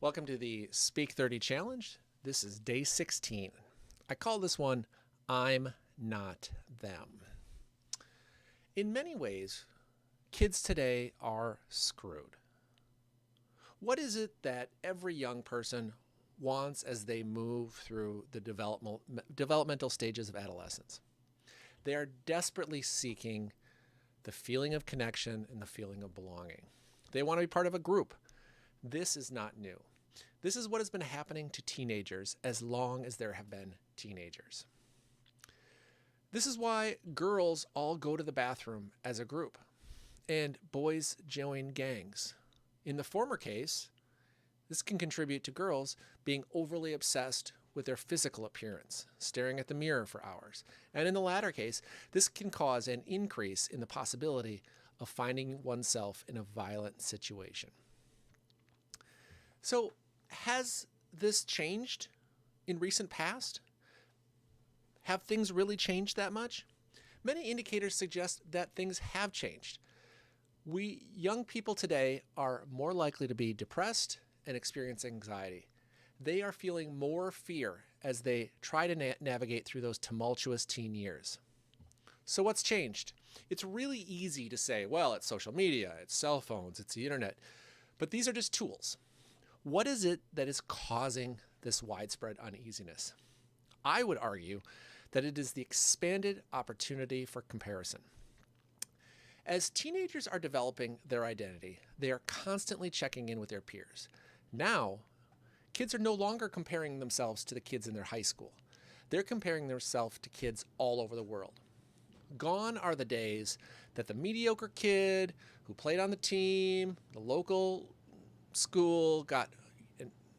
Welcome to the Speak 30 Challenge. This is day 16. I call this one, I'm Not Them. In many ways, kids today are screwed. What is it that every young person wants as they move through the developmental stages of adolescence? They are desperately seeking the feeling of connection and the feeling of belonging. They want to be part of a group. This is not new. This is what has been happening to teenagers as long as there have been teenagers. This is why girls all go to the bathroom as a group and boys join gangs. In the former case, this can contribute to girls being overly obsessed with their physical appearance, staring at the mirror for hours. And in the latter case, this can cause an increase in the possibility of finding oneself in a violent situation. So, has this changed in recent past? Have things really changed that much? Many indicators suggest that things have changed. We young people today are more likely to be depressed and experience anxiety. They are feeling more fear as they try to navigate through those tumultuous teen years. So what's changed? It's really easy to say, well, it's social media, it's cell phones, it's the internet, but these are just tools. What is it that is causing this widespread uneasiness? I would argue that it is the expanded opportunity for comparison. As teenagers are developing their identity, they are constantly checking in with their peers. Now, kids are no longer comparing themselves to the kids in their high school. They're comparing themselves to kids all over the world. Gone are the days that the mediocre kid who played on the team, the local school, got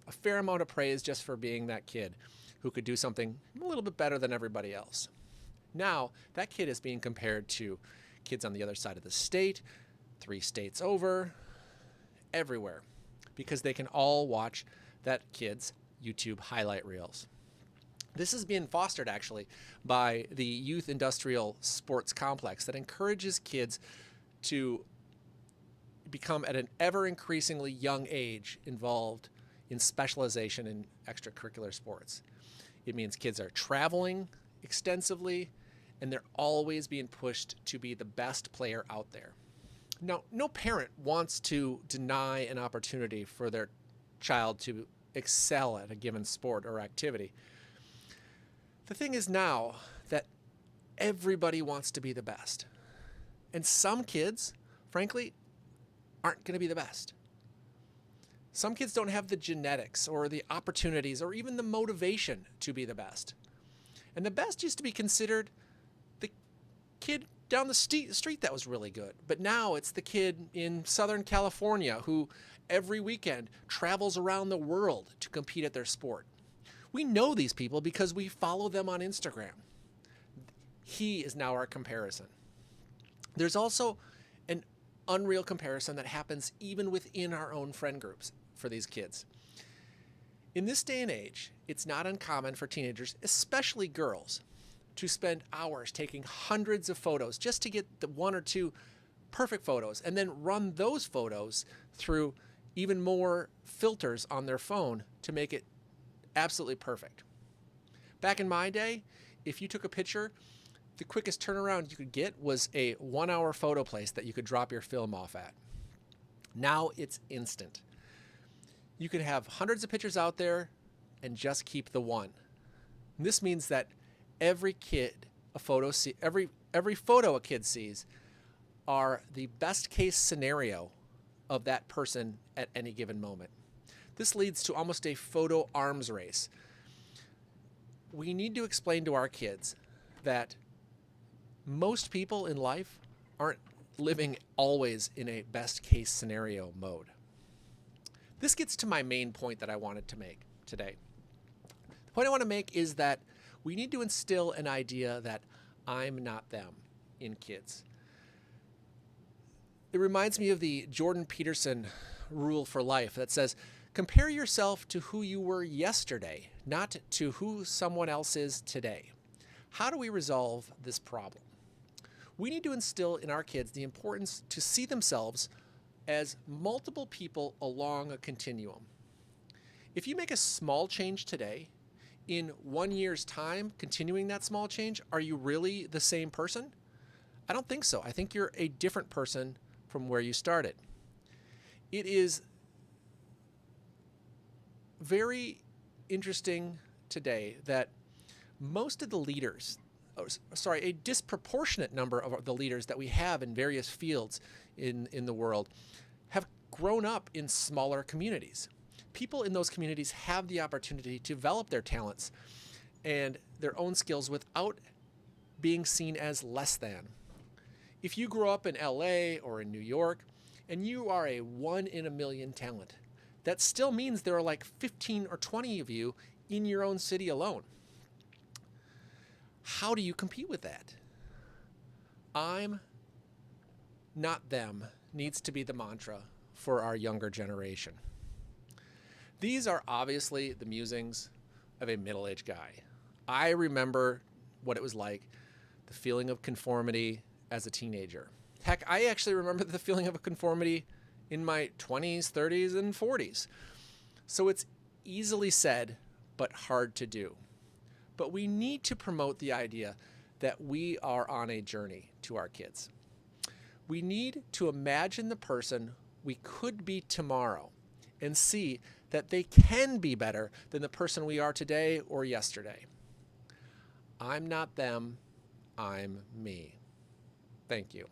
a fair amount of praise just for being that kid who could do something a little bit better than everybody else. Now, that kid is being compared to kids on the other side of the state, 3 states over, everywhere, because they can all watch that kid's YouTube highlight reels. This is being fostered actually by the youth industrial sports complex that encourages kids to become at an ever increasingly young age involved in specialization in extracurricular sports. It means kids are traveling extensively and they're always being pushed to be the best player out there. Now, no parent wants to deny an opportunity for their child to excel at a given sport or activity. The thing is now that everybody wants to be the best. And some kids, frankly, aren't going to be the best. Some kids don't have the genetics or the opportunities or even the motivation to be the best. And the best used to be considered the kid down the street that was really good. But now it's the kid in Southern California who every weekend travels around the world to compete at their sport. We know these people because we follow them on Instagram. He is now our comparison. There's also an unreal comparison that happens even within our own friend groups for these kids. In this day and age, it's not uncommon for teenagers, especially girls, to spend hours taking hundreds of photos just to get the 1 or 2 perfect photos and then run those photos through even more filters on their phone to make it absolutely perfect. Back in my day, if you took a picture, the quickest turnaround you could get was a 1-hour photo place that you could drop your film off at. Now it's instant. You can have hundreds of pictures out there and just keep the one. And this means that every photo a kid sees are the best case scenario of that person at any given moment. This leads to almost a photo arms race. We need to explain to our kids that most people in life aren't living always in a best case scenario mode. This gets to my main point that I wanted to make today. The point I want to make is that we need to instill an idea that I'm not them in kids. It reminds me of the Jordan Peterson rule for life that says, compare yourself to who you were yesterday, not to who someone else is today. How do we resolve this problem? We need to instill in our kids the importance to see themselves as multiple people along a continuum. If you make a small change today, in 1 year's time, continuing that small change, are you really the same person? I don't think so. I think you're a different person from where you started. It is very interesting today that most of the leaders, a disproportionate number of the leaders that we have in various fields in the world have grown up in smaller communities. People in those communities have the opportunity to develop their talents and their own skills without being seen as less than. If you grow up in LA or in New York and you are a 1 in a million talent, that still means there are like 15 or 20 of you in your own city alone. How do you compete with that? I'm not them needs to be the mantra for our younger generation. These are obviously the musings of a middle-aged guy. I remember what it was like, the feeling of conformity as a teenager. Heck, I actually remember the feeling of a conformity in my 20s, 30s, and 40s. So it's easily said, but hard to do. But we need to promote the idea that we are on a journey to our kids. We need to imagine the person we could be tomorrow and see that they can be better than the person we are today or yesterday. I'm not them, I'm me. Thank you.